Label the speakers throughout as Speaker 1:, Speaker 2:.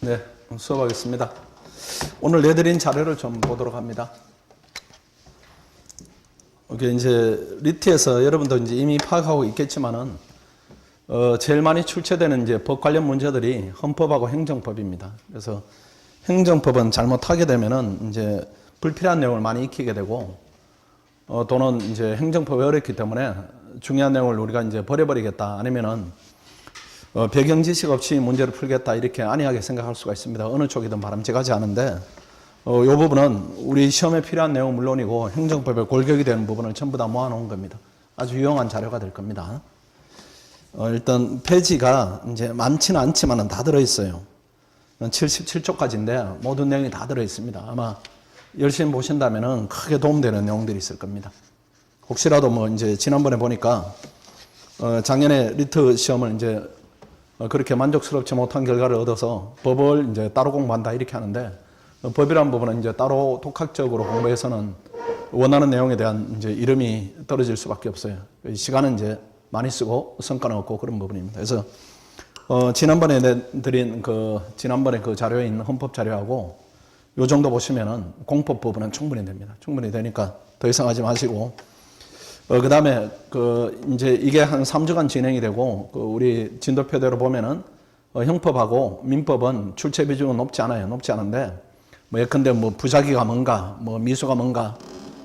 Speaker 1: 네, 수업하겠습니다. 오늘 내드린 자료를 좀 보도록 합니다. 이게 이제 리트에서 여러분도 이제 이미 파악하고 있겠지만은 제일 많이 출제되는 이제 법 관련 문제들이 헌법하고 행정법입니다. 그래서 행정법은 잘못하게 되면은 이제 불필요한 내용을 많이 익히게 되고 또는 이제 행정법이 어렵기 때문에 중요한 내용을 우리가 이제 버려버리겠다 아니면은 배경 지식 없이 문제를 풀겠다 이렇게 안이하게 생각할 수가 있습니다. 어느 쪽이든 바람직하지 않은데 이 부분은 우리 시험에 필요한 내용은 물론이고 행정법에 골격이 되는 부분을 전부 다 모아놓은 겁니다. 아주 유용한 자료가 될 겁니다. 일단 페이지가 이제 많지는 않지만은 다 들어있어요. 77쪽까지인데 모든 내용이 다 들어있습니다. 아마 열심히 보신다면은 크게 도움되는 내용들이 있을 겁니다. 혹시라도 뭐 이제 지난번에 보니까 작년에 리트 시험을 이제 그렇게 만족스럽지 못한 결과를 얻어서 법을 이제 따로 공부한다 이렇게 하는데 법이란 부분은 이제 따로 독학적으로 공부해서는 원하는 내용에 대한 이제 이름이 떨어질 수밖에 없어요. 시간은 이제 많이 쓰고 성과는 없고 그런 부분입니다. 그래서 지난번에 드린 지난번에 그 자료에 있는 헌법 자료하고 요 정도 보시면은 공법 부분은 충분히 됩니다. 충분히 되니까 더 이상 하지 마시고 그 다음에 이제 이게 한 3주간 진행이 되고 우리 진도표대로 보면은 형법하고 민법은 출제 비중은 높지 않아요. 높지 않은데 예컨대 부작위가 뭔가 미수가 뭔가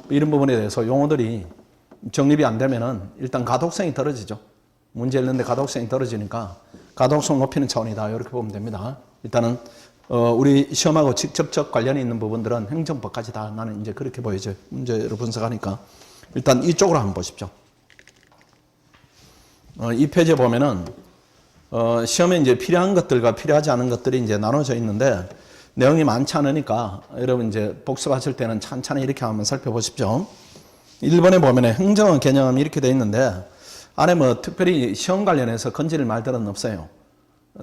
Speaker 1: 이런 부분에 대해서 용어들이 정립이 안 되면은 일단 가독성이 떨어지죠. 문제 읽는데 가독성이 떨어지니까 가독성 높이는 차원이다 이렇게 보면 됩니다. 일단은 우리 시험하고 직접적 관련이 있는 부분들은 행정법까지 다 나는 이제 그렇게 보여져요. 문제를 분석하니까. 일단 이쪽으로 한번 보십시오. 이 페이지에 보면은 시험에 이제 필요한 것들과 필요하지 않은 것들이 이제 나눠져 있는데 내용이 많지 않으니까 여러분 이제 복습하실 때는 찬찬히 이렇게 한번 살펴보십시오. 1번에 보면은 행정의 개념이 이렇게 되어 있는데 안에 특별히 시험 관련해서 건질 말들은 없어요.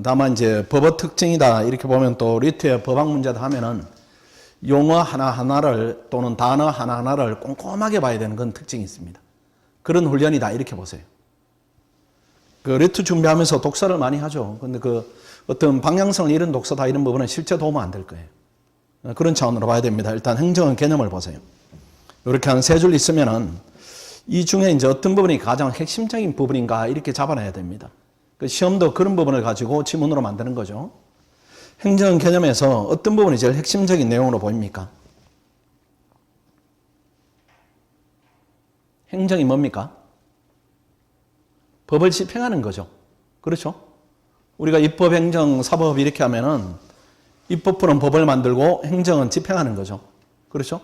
Speaker 1: 다만 이제 법의 특징이다 이렇게 보면 또 리트의 법학 문제다 하면은 용어 하나하나를 또는 단어 하나하나를 꼼꼼하게 봐야 되는 건 특징이 있습니다. 그런 훈련이다 이렇게 보세요. 리트 준비하면서 독서를 많이 하죠. 근데 어떤 방향성을 잃은 독서다 이런 부분은 실제 도움은 안 될 거예요. 그런 차원으로 봐야 됩니다. 일단 행정의 개념을 보세요. 이렇게 한 세 줄 있으면은 이 중에 이제 어떤 부분이 가장 핵심적인 부분인가 이렇게 잡아놔야 됩니다. 시험도 그런 부분을 가지고 지문으로 만드는 거죠. 행정 개념에서 어떤 부분이 제일 핵심적인 내용으로 보입니까? 행정이 뭡니까? 법을 집행하는 거죠. 그렇죠? 우리가 입법, 행정, 사법 이렇게 하면은 입법부는 법을 만들고 행정은 집행하는 거죠. 그렇죠?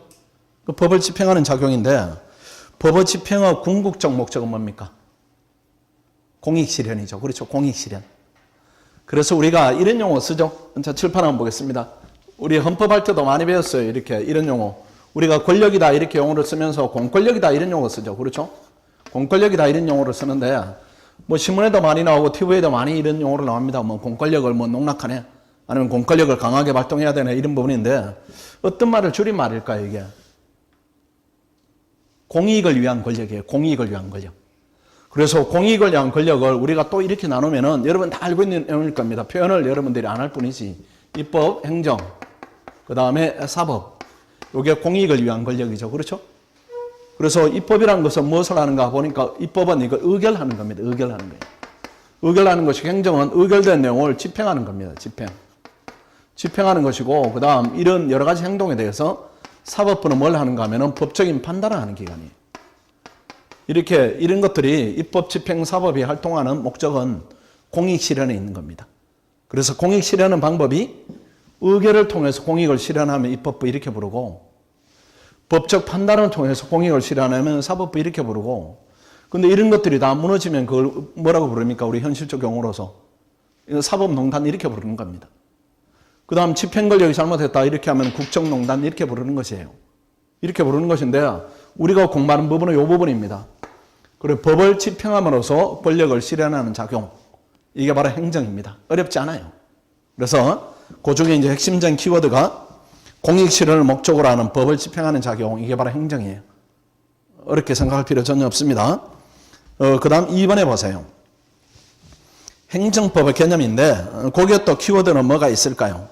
Speaker 1: 그 법을 집행하는 작용인데 법의 집행의 궁극적 목적은 뭡니까? 공익실현이죠. 그렇죠? 공익실현. 그래서 우리가 이런 용어 쓰죠. 자, 칠판 한번 보겠습니다. 우리 헌법할 때도 많이 배웠어요. 이렇게 이런 용어. 우리가 권력이다 이렇게 용어를 쓰면서 공권력이다 이런 용어 쓰죠. 그렇죠? 공권력이다 이런 용어를 쓰는데 신문에도 많이 나오고 TV에도 많이 이런 용어를 나옵니다. 공권력을 농락하네. 아니면 공권력을 강하게 발동해야 되네 이런 부분인데 어떤 말을 줄인 말일까요 이게? 공익을 위한 권력이에요. 공익을 위한 권력. 그래서 공익을 위한 권력을 우리가 또 이렇게 나누면은 여러분 다 알고 있는 내용일 겁니다. 표현을 여러분들이 안 할 뿐이지. 입법, 행정, 그 다음에 사법. 이게 공익을 위한 권력이죠. 그렇죠? 그래서 입법이라는 것은 무엇을 하는가 보니까 입법은 이걸 의결하는 겁니다. 의결하는 거예요. 의결하는 것이 행정은 의결된 내용을 집행하는 겁니다. 집행하는 것이고 그 다음 이런 여러 가지 행동에 대해서 사법부는 뭘 하는가 하면은 법적인 판단을 하는 기관이에요. 이렇게 이런 것들이 입법, 집행, 사법이 활동하는 목적은 공익 실현에 있는 겁니다. 그래서 공익 실현하는 방법이 의결을 통해서 공익을 실현하면 입법부 이렇게 부르고 법적 판단을 통해서 공익을 실현하면 사법부 이렇게 부르고 근데 이런 것들이 다 무너지면 그걸 뭐라고 부릅니까? 우리 현실적 용어로서 사법농단 이렇게 부르는 겁니다. 그 다음 집행권력이 잘못했다 이렇게 하면 국정농단 이렇게 부르는 것이에요. 이렇게 부르는 것인데 우리가 공부하는 부분은 이 부분입니다. 그리고 법을 집행함으로써 권력을 실현하는 작용. 이게 바로 행정입니다. 어렵지 않아요. 그래서 그 중에 이제 핵심적인 키워드가 공익 실현을 목적으로 하는 법을 집행하는 작용. 이게 바로 행정이에요. 어렵게 생각할 필요 전혀 없습니다. 그 다음 2번에 보세요. 행정법의 개념인데 거기에 또 키워드는 뭐가 있을까요?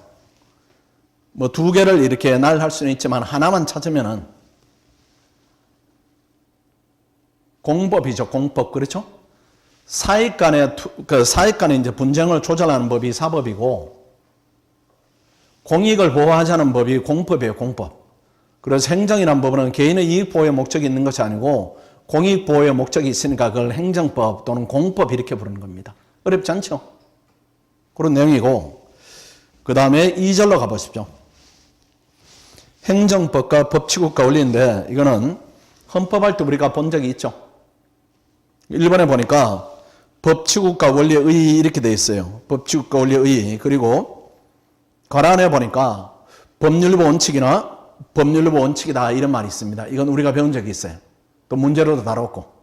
Speaker 1: 뭐 두 개를 이렇게 날 수는 있지만 하나만 찾으면은 공법이죠. 공법. 그렇죠? 사익 간의 이제 분쟁을 조절하는 법이 사법이고 공익을 보호하자는 법이 공법이에요. 공법. 그래서 행정이라는 법은 개인의 이익 보호의 목적이 있는 것이 아니고 공익 보호의 목적이 있으니까 그걸 행정법 또는 공법 이렇게 부르는 겁니다. 어렵지 않죠? 그런 내용이고 그 다음에 2절로 가보십시오. 행정법과 법치국가 원리인데 이거는 헌법할 때 우리가 본 적이 있죠. 1번에 보니까 법치국가 원리의 의 이렇게 되어 있어요. 법치국가 원리의 의. 그리고 거란에 보니까 법률부 원칙이나 법률부 원칙이다 이런 말이 있습니다. 이건 우리가 배운 적이 있어요. 또 문제로도 다뤘고.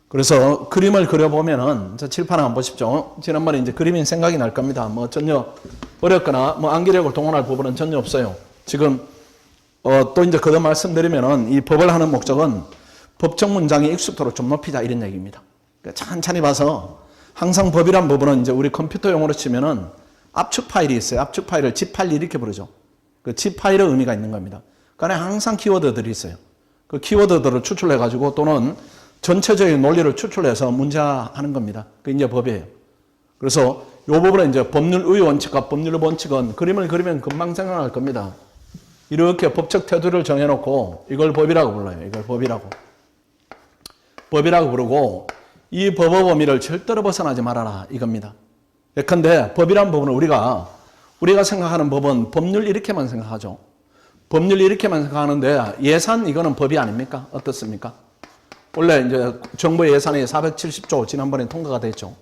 Speaker 1: 그래서 그림을 그려보면은 칠판 한번 보십시오. 지난번에 이제 그림이 생각이 날 겁니다. 뭐 전혀 어렵거나 뭐 암기력을 동원할 부분은 전혀 없어요. 지금 또 이제 거듭 말씀드리면은 이 법을 하는 목적은 법적 문장의 익숙도를 좀 높이자 이런 얘기입니다. 그러니까 천천히 봐서 항상 법이란 부분은 이제 우리 컴퓨터 용어로 치면은 압축 파일이 있어요. 압축 파일을 zip 파일 이렇게 부르죠. 그 zip 파일의 의미가 있는 겁니다. 그 안에 항상 키워드들이 있어요. 그 키워드들을 추출해가지고 또는 전체적인 논리를 추출해서 문제화하는 겁니다. 그게 이제 법이에요. 그래서 이 부분에 이제 법률의 원칙과 법률의 원칙은 그림을 그리면 금방 생각날 겁니다. 이렇게 법적 태도를 정해놓고 이걸 법이라고 불러요. 이걸 법이라고. 법이라고 부르고 이 법의 범위를 절대로 벗어나지 말아라 이겁니다. 예컨대 법이란 부분은 우리가 생각하는 법은 법률 이렇게만 생각하죠. 법률 이렇게만 생각하는데 예산 이거는 법이 아닙니까? 어떻습니까? 원래 이제 정부 예산이 470조 지난번에 통과가 됐죠.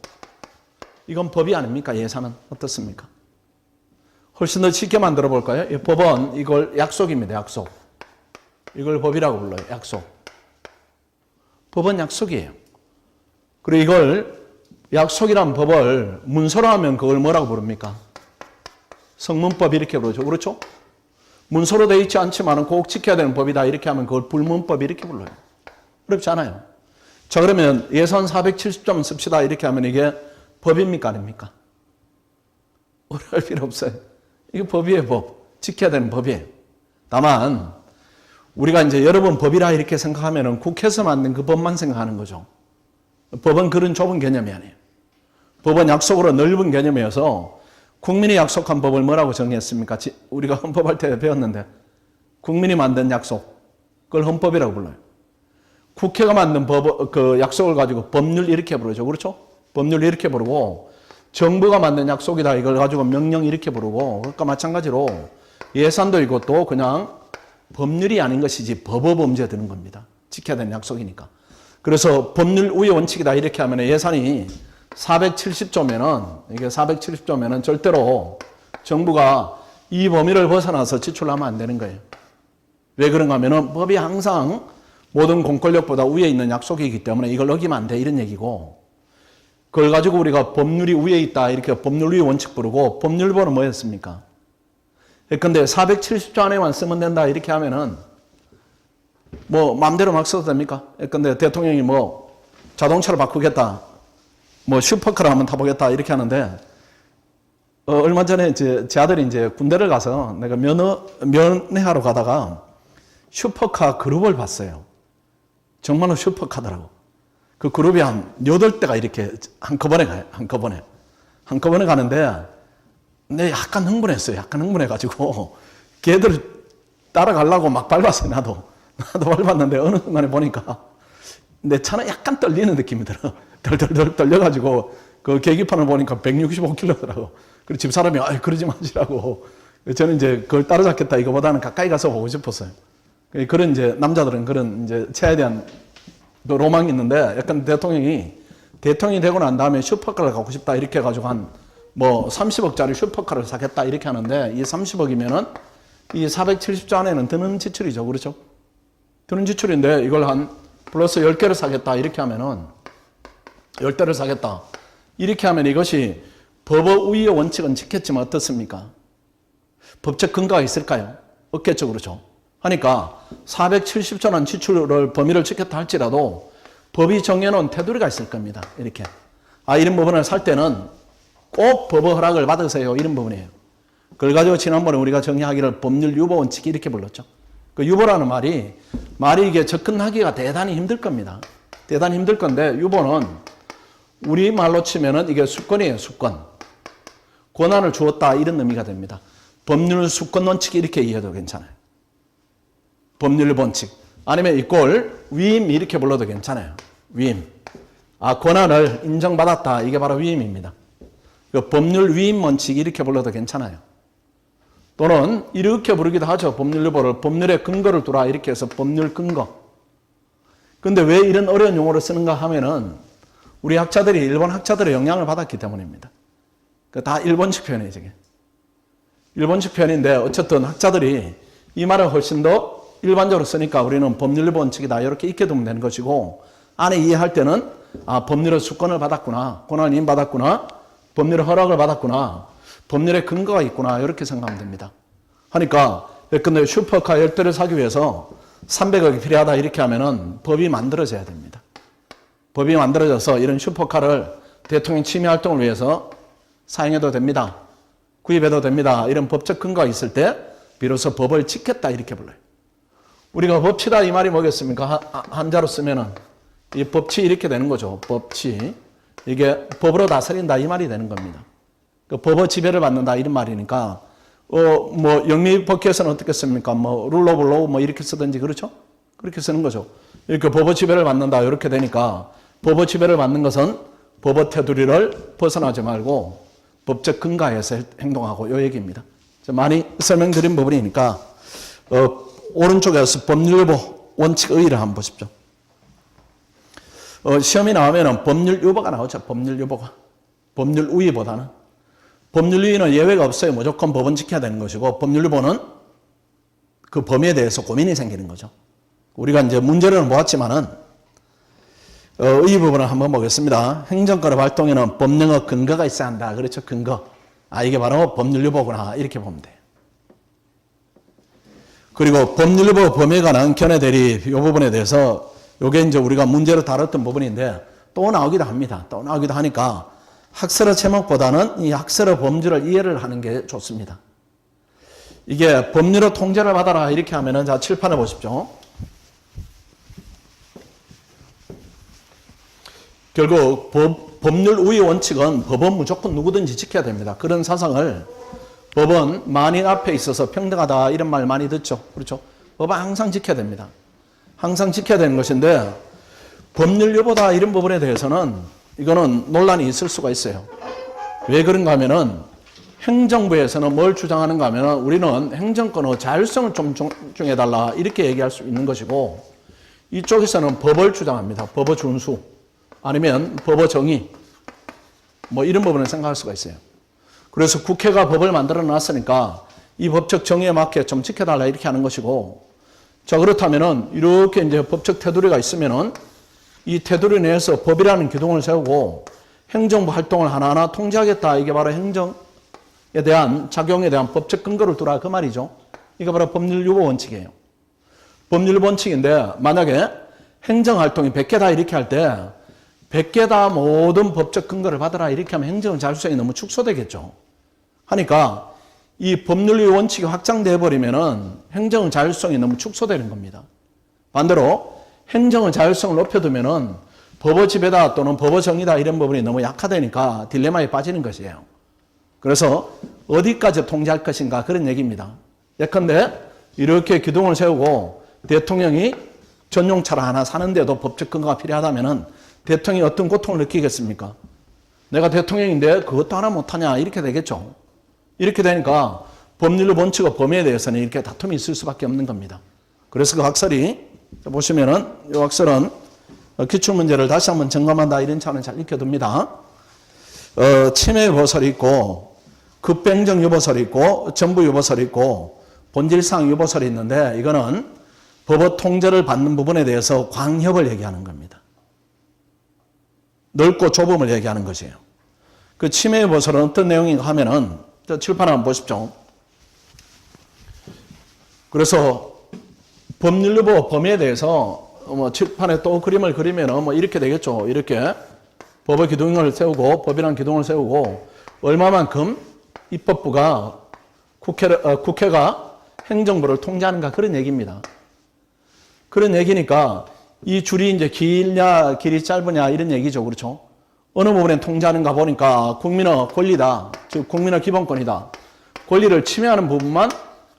Speaker 1: 이건 법이 아닙니까? 예산은 어떻습니까? 훨씬 더 쉽게 만들어 볼까요? 이 법은 이걸 약속입니다. 약속. 이걸 법이라고 불러요. 약속. 법은 약속이에요. 그리고 이걸 약속이란 법을 문서로 하면 그걸 뭐라고 부릅니까? 성문법 이렇게 부르죠. 그렇죠? 문서로 되어 있지 않지만 꼭 지켜야 되는 법이다 이렇게 하면 그걸 불문법 이렇게 불러요. 어렵지 않아요. 자 그러면 예산 470점 씁시다 이렇게 하면 이게 법입니까 아닙니까? 어려울 필요 없어요. 이게 법이에요. 법. 지켜야 되는 법이에요. 다만 우리가 이제 여러 번 법이라 이렇게 생각하면 국회에서 만든 그 법만 생각하는 거죠. 법은 그런 좁은 개념이 아니에요. 법은 약속으로 넓은 개념이어서 국민이 약속한 법을 뭐라고 정의했습니까? 우리가 헌법할 때 배웠는데 국민이 만든 약속 그걸 헌법이라고 불러요. 국회가 만든 그 약속을 가지고 법률 이렇게 부르죠. 그렇죠? 법률 이렇게 부르고 정부가 만든 약속이다 이걸 가지고 명령 이렇게 부르고 그러니까 마찬가지로 예산도 이것도 그냥 법률이 아닌 것이지 법의 범죄에 드는 겁니다. 지켜야 되는 약속이니까. 그래서 법률 우회 원칙이다 이렇게 하면 예산이 470조면은 이게 470조면은 절대로 정부가 이 범위를 벗어나서 지출하면 안 되는 거예요. 왜 그런가 하면은 법이 항상 모든 공권력보다 위에 있는 약속이기 때문에 이걸 어기면 안 돼 이런 얘기고 그걸 가지고 우리가 법률이 위에 있다 이렇게 법률 위에 원칙 부르고 법률보는 뭐였습니까? 근데 470조 안에만 쓰면 된다 이렇게 하면은 뭐 마음대로 막 써도 됩니까? 근데 대통령이 뭐 자동차를 바꾸겠다 뭐 슈퍼카를 한번 타보겠다 이렇게 하는데 얼마 전에 제 아들이 이제 군대를 가서 내가 면회하러 가다가 슈퍼카 그룹을 봤어요. 정말로 슈퍼카더라고. 그 그룹이 한 8대가 이렇게 한꺼번에 가요. 한꺼번에 가는데 내 약간 흥분했어요. 약간 흥분해가지고 걔들 따라가려고 막 밟았어요. 나도 밟았는데 어느 순간에 보니까 내 차는 약간 떨리는 느낌이 들어. 덜덜덜 떨려가지고 그 계기판을 보니까 165km더라고. 그리고 집사람이 그러지 마시라고. 저는 이제 그걸 따라잡겠다 이거보다는 가까이 가서 보고 싶었어요. 그런 이제 남자들은 그런 이제 차에 대한 또 로망이 있는데 약간 대통령이 되고 난 다음에 슈퍼카를 갖고 싶다 이렇게 해가지고 한 뭐 30억짜리 슈퍼카를 사겠다 이렇게 하는데 이 30억이면은 이 470조 안에는 드는 지출이죠. 그렇죠? 드는 지출인데 이걸 한 플러스 10개를 사겠다 이렇게 하면은 10대를 사겠다. 이렇게 하면 이것이 법의 우위의 원칙은 지켰지만 어떻습니까? 법적 근거가 있을까요? 없겠죠. 그렇죠? 하니까 470조라는 지출을 범위를 지켰다 할지라도 법이 정해놓은 테두리가 있을 겁니다. 이렇게. 이런 부분을 살 때는 꼭 법의 허락을 받으세요. 이런 부분이에요. 그걸 가지고 지난번에 우리가 정의하기를 법률 유보 원칙이 이렇게 불렀죠. 그 유보라는 말이 이게 접근하기가 대단히 힘들 겁니다. 대단히 힘들 건데 유보는 우리말로 치면은 이게 수권이에요. 수권. 권한을 주었다 이런 의미가 됩니다. 법률 수권 원칙이 이렇게 이해해도 괜찮아요. 법률 원칙. 아니면 이꼴 위임 이렇게 불러도 괜찮아요. 위임. 권한을 인정받았다. 이게 바로 위임입니다. 그 법률 위임 원칙 이렇게 불러도 괜찮아요. 또는 이렇게 부르기도 하죠. 법률 유보를 법률의 근거를 두라 이렇게 해서 법률 근거. 근데 왜 이런 어려운 용어를 쓰는가 하면은 우리 학자들이 일본 학자들의 영향을 받았기 때문입니다. 다 일본식 표현이에요. 이게. 일본식 표현인데 어쨌든 학자들이 이 말을 훨씬 더 일반적으로 쓰니까 우리는 법률 유보 원칙이다 이렇게 익혀두면 되는 것이고 안에 이해할 때는 법률의 수권을 받았구나. 권한을 인받았구나. 법률의 허락을 받았구나. 법률의 근거가 있구나. 이렇게 생각하면 됩니다. 하니까 근데 슈퍼카 10대를 사기 위해서 300억이 필요하다 이렇게 하면은 법이 만들어져야 됩니다. 법이 만들어져서 이런 슈퍼카를 대통령 취미 활동을 위해서 사용해도 됩니다. 구입해도 됩니다. 이런 법적 근거가 있을 때 비로소 법을 지켰다 이렇게 불러요. 우리가 법치다 이 말이 뭐겠습니까? 한자로 쓰면은 이 법치 이렇게 되는 거죠. 법치. 이게 법으로 다스린다 이 말이 되는 겁니다. 그 법의 지배를 받는다 이런 말이니까 영미법규에서는 어떻게 씁니까? 룰 오브 로우 이렇게 쓰든지 그렇죠? 그렇게 쓰는 거죠. 이렇게 법의 지배를 받는다 이렇게 되니까 법의 지배를 받는 것은 법의 테두리를 벗어나지 말고 법적 근거에서 행동하고 이 얘기입니다. 많이 설명드린 부분이니까 오른쪽에서 법률유보 원칙 의의를 한번 보십시오. 시험이 나오면 법률유보가 나오죠. 법률유보가. 법률우위보다는. 법률우위는 예외가 없어요. 무조건 법은 지켜야 되는 것이고 법률유보는 그 범위에 대해서 고민이 생기는 거죠. 우리가 이제 문제를 보았지만은 이 부분을 한번 보겠습니다. 행정권의 활동에는 법령의 근거가 있어야 한다. 그렇죠. 근거. 이게 바로 법률유보구나. 이렇게 보면 돼요. 그리고 법률유보 범위에 관한 견해 대리 이 부분에 대해서 이게 이제 우리가 문제로 다뤘던 부분인데 또 나오기도 합니다. 또 나오기도 하니까 학설의 제목보다는 이 학설의 범주를 이해를 하는 게 좋습니다. 이게 법률의 통제를 받아라 이렇게 하면은 자 칠판을 보십시오. 결국 법률 우위 원칙은 법은 무조건 누구든지 지켜야 됩니다. 그런 사상을 법은 만인 앞에 있어서 평등하다 이런 말 많이 듣죠. 그렇죠? 법은 항상 지켜야 됩니다. 항상 지켜야 되는 것인데 법률 유보다 이런 부분에 대해서는 이거는 논란이 있을 수가 있어요. 왜 그런가 하면은 행정부에서는 뭘 주장하는가 하면은 우리는 행정권의 자율성을 좀 존중해달라 이렇게 얘기할 수 있는 것이고 이쪽에서는 법을 주장합니다. 법의 준수 아니면 법의 정의 이런 부분을 생각할 수가 있어요. 그래서 국회가 법을 만들어 놨으니까 이 법적 정의에 맞게 좀 지켜달라 이렇게 하는 것이고 자 그렇다면은 이렇게 이제 법적 테두리가 있으면은 이 테두리 내에서 법이라는 기둥을 세우고 행정부 활동을 하나하나 통제하겠다. 이게 바로 행정에 대한 작용에 대한 법적 근거를 두라 그 말이죠. 이게 바로 법률유보 원칙이에요. 법률유보 원칙인데 만약에 행정활동이 100개다 이렇게 할 때 100개 다 모든 법적 근거를 받으라 이렇게 하면 행정 자율성이 너무 축소되겠죠. 하니까 이 법률유보 원칙이 확장돼 버리면은 행정 자율성이 너무 축소되는 겁니다. 반대로 행정의 자율성을 높여두면은 법의 지배다 또는 법의 정의다 이런 부분이 너무 약화되니까 딜레마에 빠지는 것이에요. 그래서 어디까지 통제할 것인가 그런 얘기입니다. 예컨대 이렇게 기둥을 세우고 대통령이 전용차를 하나 사는데도 법적 근거가 필요하다면은 대통령이 어떤 고통을 느끼겠습니까? 내가 대통령인데 그것도 하나 못하냐 이렇게 되겠죠. 이렇게 되니까 법률 원칙의 범위에 대해서는 이렇게 다툼이 있을 수밖에 없는 겁니다. 그래서 그 학설이 보시면은 이 학설은 기출문제를 다시 한번 점검한다 이런 차원을 잘 익혀둡니다. 침해 유보설이 있고 급행정 유보설이 있고 전부 유보설이 있고 본질상 유보설이 있는데 이거는 법의 통제를 받는 부분에 대해서 광협을 얘기하는 겁니다. 넓고 좁음을 얘기하는 것이에요. 그 침해 유보설은 어떤 내용인가 하면은 칠판 한번 보십시오. 그래서 법률유보 범위에 대해서 칠판에 또 그림을 그리면 이렇게 되겠죠. 이렇게 법의 기둥을 세우고 법이라는 기둥을 세우고 얼마만큼 입법부가 국회가 행정부를 통제하는가 그런 얘기입니다. 그런 얘기니까 이 줄이 이제 길냐 길이 짧으냐 이런 얘기죠. 그렇죠? 어느 부분에 통제하는가 보니까 국민의 권리다. 즉 국민의 기본권이다. 권리를 침해하는 부분만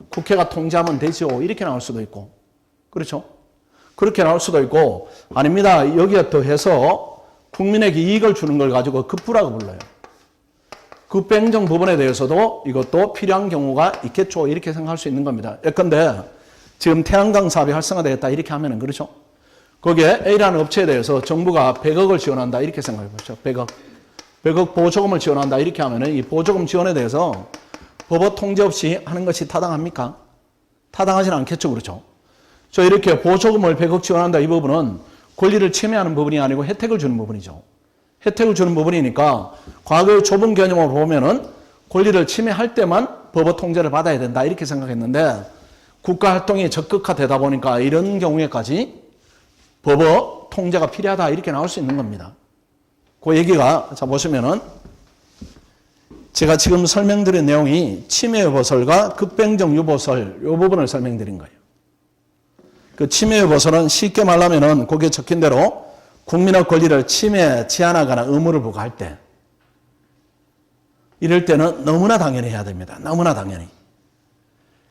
Speaker 1: 국회가 통제하면 되죠. 이렇게 나올 수도 있고. 그렇죠? 그렇게 나올 수도 있고 아닙니다. 여기에 더해서 국민에게 이익을 주는 걸 가지고 급부라고 불러요. 급행정 부분에 대해서도 이것도 필요한 경우가 있겠죠. 이렇게 생각할 수 있는 겁니다. 예컨대 지금 태양광 사업이 활성화되겠다 이렇게 하면은 그렇죠. 거기에 A라는 업체에 대해서 정부가 100억을 지원한다 이렇게 생각해 보죠. 100억 보조금을 지원한다 이렇게 하면은 이 보조금 지원에 대해서 법원 통제 없이 하는 것이 타당합니까? 타당하지는 않겠죠. 그렇죠. 저 이렇게 보조금을 100억 지원한다 이 부분은 권리를 침해하는 부분이 아니고 혜택을 주는 부분이죠. 혜택을 주는 부분이니까 과거의 좁은 개념으로 보면은 권리를 침해할 때만 법원 통제를 받아야 된다 이렇게 생각했는데 국가 활동이 적극화되다 보니까 이런 경우에까지 법원 통제가 필요하다 이렇게 나올 수 있는 겁니다. 그 얘기가 자 보시면은 제가 지금 설명드린 내용이 침해 여부설과 급행정 유보설 이 부분을 설명드린 거예요. 그 침해 여부설은 쉽게 말하면은 거기에 적힌 대로 국민의 권리를 침해, 제한하거나 의무를 부과할 때 이럴 때는 너무나 당연히 해야 됩니다. 너무나 당연히.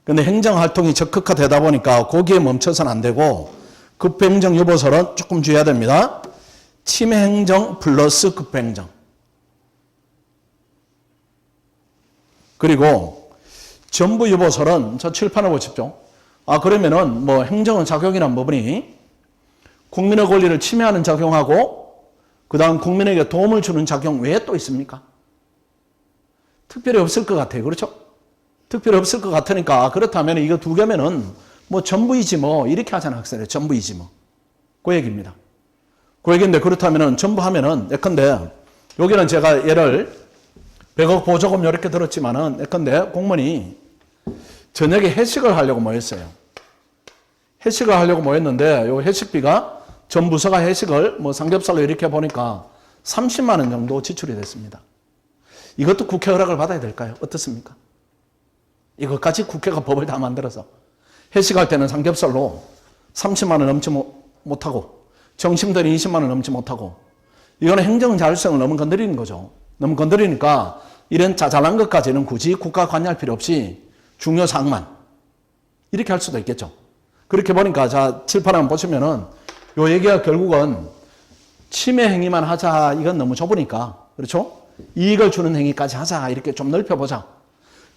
Speaker 1: 그런데 행정활동이 적극화되다 보니까 거기에 멈춰서는 안 되고 급행정 유보설은 조금 주의해야 됩니다. 침해행정 플러스 급행정. 그리고 전부 유보설은 저 칠판을 보십시오. 그러면은 뭐 행정은 작용이란 부분이 국민의 권리를 침해하는 작용하고 그 다음 국민에게 도움을 주는 작용 외에 또 있습니까? 특별히 없을 것 같아요. 그렇죠? 특별히 없을 것 같으니까 그렇다면 이거 두 개면은 뭐 전부이지 뭐 이렇게 하잖아 학생들. 전부이지 뭐. 그 얘기입니다. 그 얘기인데 그렇다면은 전부 하면은 예컨대 여기는 제가 예를 100억 보조금 이렇게 들었지만은 예컨대 공무원이 저녁에 회식을 하려고 모였어요. 회식을 하려고 모였는데 요 회식비가 전 부서가 회식을 뭐 삼겹살로 이렇게 보니까 30만 원 정도 지출이 됐습니다. 이것도 국회 허락을 받아야 될까요? 어떻습니까? 이것까지 국회가 법을 다 만들어서 회식할 때는 삼겹살로 30만 원 넘지 못하고 정심들이 20만 원 넘지 못하고 이거는 행정 자율성을 너무 건드리는 거죠. 너무 건드리니까 이런 자잘한 것까지는 굳이 국가 관여할 필요 없이 중요 사항만 이렇게 할 수도 있겠죠. 그렇게 보니까 자 칠판 한번 보시면은 요 얘기가 결국은 침해 행위만 하자 이건 너무 좁으니까 그렇죠? 이익을 주는 행위까지 하자 이렇게 좀 넓혀보자.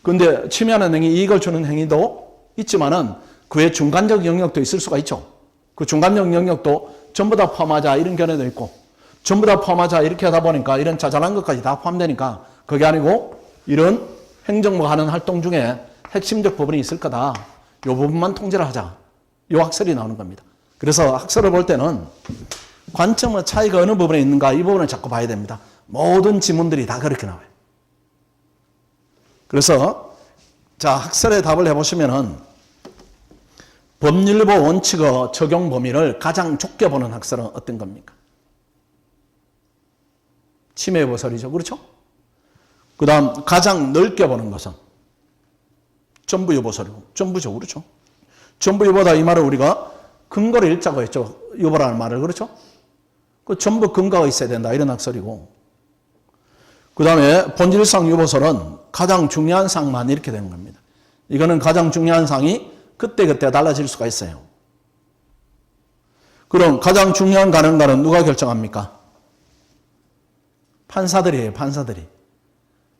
Speaker 1: 근데 침해하는 행위 이익을 주는 행위도 있지만은 그의 중간적 영역도 있을 수가 있죠. 그 중간적 영역도 전부 다 포함하자 이런 견해도 있고 전부 다 포함하자 이렇게 하다 보니까 이런 자잘한 것까지 다 포함되니까 그게 아니고 이런 행정부가 하는 활동 중에 핵심적 부분이 있을 거다. 이 부분만 통제를 하자. 이 학설이 나오는 겁니다. 그래서 학설을 볼 때는 관점의 차이가 어느 부분에 있는가 이 부분을 자꾸 봐야 됩니다. 모든 지문들이 다 그렇게 나와요. 그래서 자 학설의 답을 해보시면은 법률보 원칙의 적용 범위를 가장 좁게 보는 학설은 어떤 겁니까? 침해보설이죠. 그렇죠? 그 다음 가장 넓게 보는 것은 전부유보설이고 전부죠. 그렇죠? 전부유보다 이 말을 우리가 근거를 읽자고 했죠. 유보라는 말을. 그렇죠? 그 전부 근거가 있어야 된다. 이런 학설이고 그 다음에 본질상 유보설은 가장 중요한 사항만 이렇게 되는 겁니다. 이거는 가장 중요한 사항이 그때그때 달라질 수가 있어요. 그럼 가장 중요한 가능가는 누가 결정합니까? 판사들이에요. 판사들이.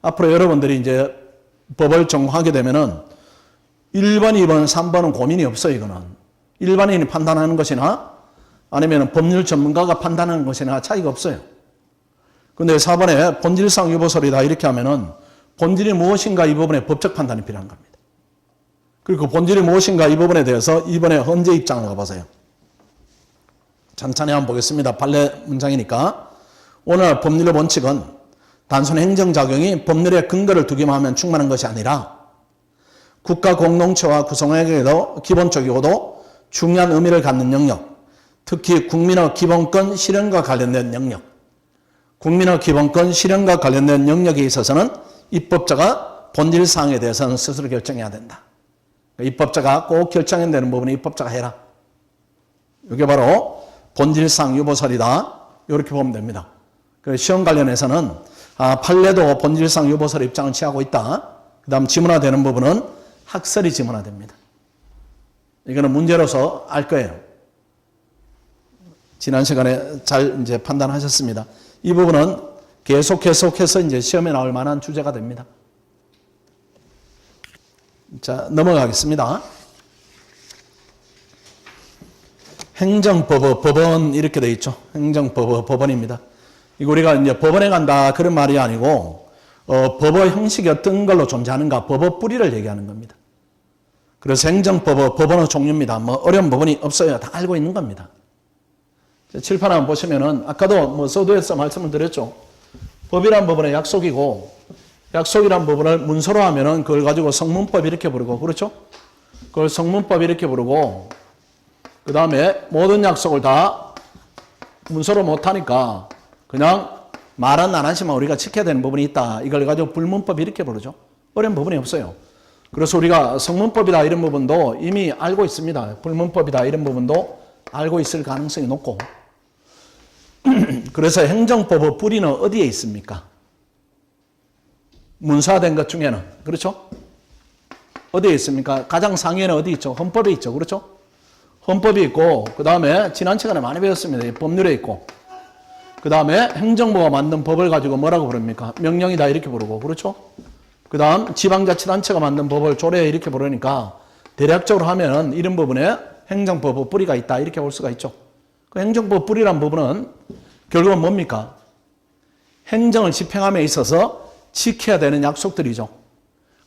Speaker 1: 앞으로 여러분들이 이제 법을 전공하게 되면은 1번, 2번, 3번은 고민이 없어요. 이거는. 일반인이 판단하는 것이나 아니면 법률 전문가가 판단하는 것이나 차이가 없어요. 근데 4번에 본질상 유보설이다 이렇게 하면은 본질이 무엇인가 이 부분에 법적 판단이 필요한 겁니다. 그리고 본질이 무엇인가 이 부분에 대해서 이번에 헌재 입장을 가보세요. 천천히 한번 보겠습니다. 판례 문장이니까. 오늘 법률의 원칙은 단순 행정작용이 법률의 근거를 두기만 하면 충분한 것이 아니라 국가 공동체와 구성에게도 기본적이고도 중요한 의미를 갖는 영역, 특히 국민의 기본권 실현과 관련된 영역, 국민의 기본권 실현과 관련된 영역에 있어서는 입법자가 본질사항에 대해서는 스스로 결정해야 된다. 입법자가 꼭 결정해야 되는 부분은 입법자가 해라. 이게 바로 본질사항 유보설이다. 이렇게 보면 됩니다. 그래서 시험 관련해서는 판례도 본질상 유보설의 입장을 취하고 있다. 그 다음 지문화되는 부분은 학설이 지문화됩니다. 이거는 문제로서 알 거예요. 지난 시간에 잘 이제 판단하셨습니다. 이 부분은 계속해서 이제 시험에 나올 만한 주제가 됩니다. 자, 넘어가겠습니다. 행정법원, 법원 이렇게 되어 있죠. 행정법원, 법원입니다. 이거 우리가 이제 법원에 간다 그런 말이 아니고 법의 형식이 어떤 걸로 존재하는가, 법의 뿌리를 얘기하는 겁니다. 그래서 행정법원, 법원의 종류입니다. 뭐 어려운 법원이 없어요. 다 알고 있는 겁니다. 칠판 한번 보시면은 아까도 뭐 서두에서 말씀을 드렸죠. 법이란 법원의 약속이고 약속이란 법원을 문서로 하면은 그걸 가지고 성문법 이렇게 부르고 그렇죠? 그걸 성문법 이렇게 부르고 그 다음에 모든 약속을 다 문서로 못하니까 그냥 말은 안 하지만 우리가 지켜야 되는 부분이 있다. 이걸 가지고 불문법 이렇게 부르죠. 어려운 부분이 없어요. 그래서 우리가 성문법이다 이런 부분도 이미 알고 있습니다. 불문법이다 이런 부분도 알고 있을 가능성이 높고 그래서 행정법의 뿌리는 어디에 있습니까? 문서화된 것 중에는 그렇죠? 어디에 있습니까? 가장 상위에는 어디 있죠? 헌법에 있죠. 그렇죠? 헌법이 있고 그 다음에 지난 시간에 많이 배웠습니다. 법률에 있고 그 다음에 행정부가 만든 법을 가지고 뭐라고 부릅니까? 명령이다 이렇게 부르고 그렇죠? 그 다음 지방자치단체가 만든 법을 조례 이렇게 부르니까 대략적으로 하면은 이런 부분에 행정법의 뿌리가 있다 이렇게 볼 수가 있죠. 그 행정법 뿌리란 부분은 결국은 뭡니까? 행정을 집행함에 있어서 지켜야 되는 약속들이죠.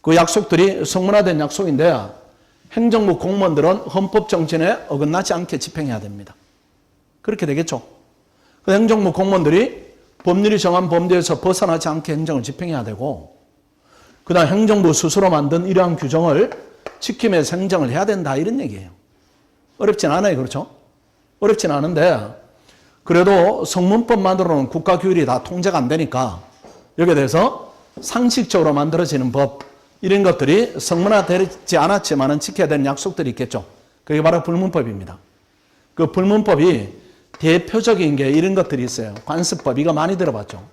Speaker 1: 그 약속들이 성문화된 약속인데 행정부 공무원들은 헌법 정신에 어긋나지 않게 집행해야 됩니다. 그렇게 되겠죠. 그 행정부 공무원들이 법률이 정한 범죄에서 벗어나지 않게 행정을 집행해야 되고 그 다음 행정부 스스로 만든 이러한 규정을 지키면서 행정을 해야 된다 이런 얘기예요. 어렵진 않아요. 그렇죠? 어렵진 않은데 그래도 성문법만으로는 국가규율이 다 통제가 안 되니까 여기에 대해서 상식적으로 만들어지는 법 이런 것들이 성문화되지 않았지만 지켜야 되는 약속들이 있겠죠. 그게 바로 불문법입니다. 그 불문법이 대표적인 게 이런 것들이 있어요. 관습법 이거 많이 들어봤죠.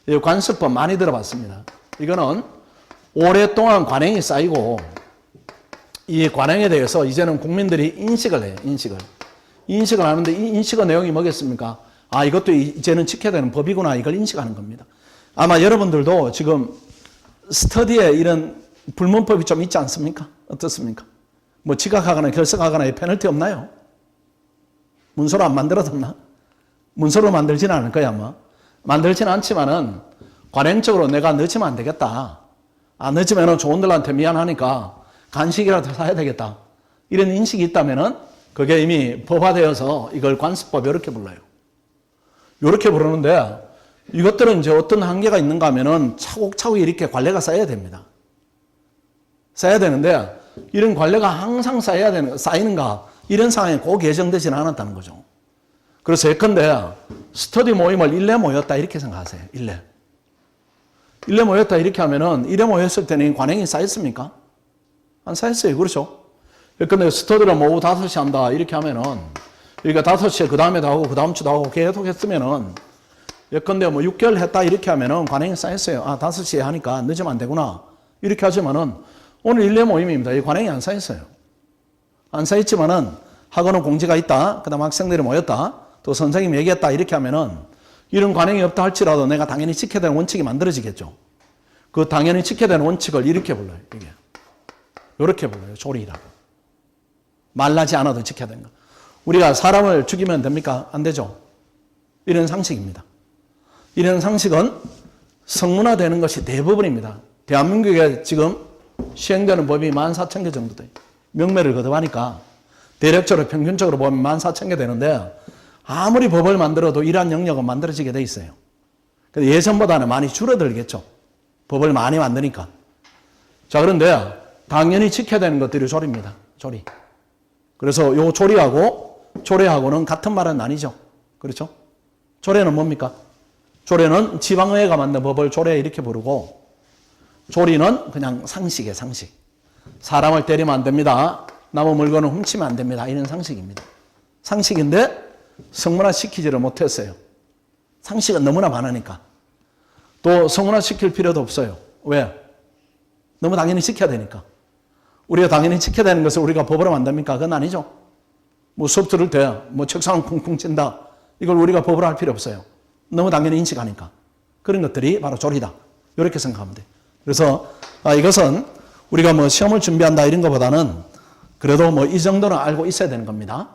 Speaker 1: 이 관습법 많이 들어봤습니다. 이거는 오랫동안 관행이 쌓이고 이 관행에 대해서 이제는 국민들이 인식을 해요. 인식을 하는데 이 인식의 내용이 뭐겠습니까? 아 이것도 이제는 지켜야 되는 법이구나 이걸 인식하는 겁니다. 아마 여러분들도 지금 스터디에 이런 불문법이 좀 있지 않습니까? 어떻습니까? 뭐 지각하거나 결석하거나 페널티 없나요? 문서로 안 만들어뒀나? 문서로 만들지는 않을 거야 아마. 만들지는 않지만은 관행적으로 내가 늦으면 안 되겠다. 늦으면 좋은들한테 미안하니까 간식이라도 사야 되겠다. 이런 인식이 있다면은 그게 이미 법화되어서 이걸 관습법 이렇게 불러요. 이렇게 부르는데 이것들은 이제 어떤 한계가 있는가 하면은 차곡차곡 이렇게 관례가 쌓여야 됩니다. 쌓여야 되는데 이런 관례가 항상 쌓이는가 이런 상황이 꼭 예정되지는 않았다는 거죠. 그래서 예컨대 스터디 모임을 1회 모였다 이렇게 생각하세요. 1회 모였다 이렇게 하면은 1회 모였을 때는 관행이 쌓였습니까? 안 쌓였어요. 그렇죠? 예컨대 스터디를 뭐 오후 5시 한다 이렇게 하면은 그러니까 5시에 그 다음에도 하고 그 다음 주도 하고 계속 했으면은 예컨대 뭐 6개월 했다 이렇게 하면은 관행이 쌓였어요. 5시에 하니까 늦으면 안 되구나. 이렇게 하지만은 오늘 1회 모임입니다. 이 관행이 안 쌓였어요. 안 쌓였지만은 학원은 공지가 있다. 그 다음 학생들이 모였다. 또 선생님이 얘기했다. 이렇게 하면은 이런 관행이 없다 할지라도 내가 당연히 지켜야 되는 원칙이 만들어지겠죠. 그 당연히 지켜야 되는 원칙을 이렇게 불러요. 이게. 이렇게 불러요. 조리라고. 말라지 않아도 지켜야 되는 거. 우리가 사람을 죽이면 됩니까? 안 되죠. 이런 상식입니다. 이런 상식은 성문화되는 것이 대부분입니다. 대한민국에 지금 시행되는 법이 14,000개 정도 돼요. 명매를 거듭하니까 대략적으로 평균적으로 보면 14,000개 되는데 아무리 법을 만들어도 이러한 영역은 만들어지게 돼 있어요. 근데 예전보다는 많이 줄어들겠죠. 법을 많이 만드니까. 자, 그런데 당연히 지켜야 되는 것들이 조리입니다. 조리. 그래서 요 조례하고는 같은 말은 아니죠. 그렇죠? 조례는 뭡니까? 조례는 지방의회가 만든 법을 조례 이렇게 부르고 조리는 그냥 상식이에요, 상식. 사람을 때리면 안 됩니다. 남의 물건을 훔치면 안 됩니다. 이런 상식입니다. 상식인데 성문화 시키지를 못했어요. 상식은 너무나 많으니까. 또 성문화 시킬 필요도 없어요. 왜? 너무 당연히 지켜야 되니까. 우리가 당연히 지켜야 되는 것을 우리가 법으로 만듭니까? 그건 아니죠. 뭐 수업 들을 때 뭐 책상을 쿵쿵 친다. 이걸 우리가 법으로 할 필요 없어요. 너무 당연히 인식하니까. 그런 것들이 바로 조리다. 이렇게 생각하면 돼요. 그래서 이것은 우리가 뭐 시험을 준비한다 이런 것보다는 그래도 뭐 이 정도는 알고 있어야 되는 겁니다.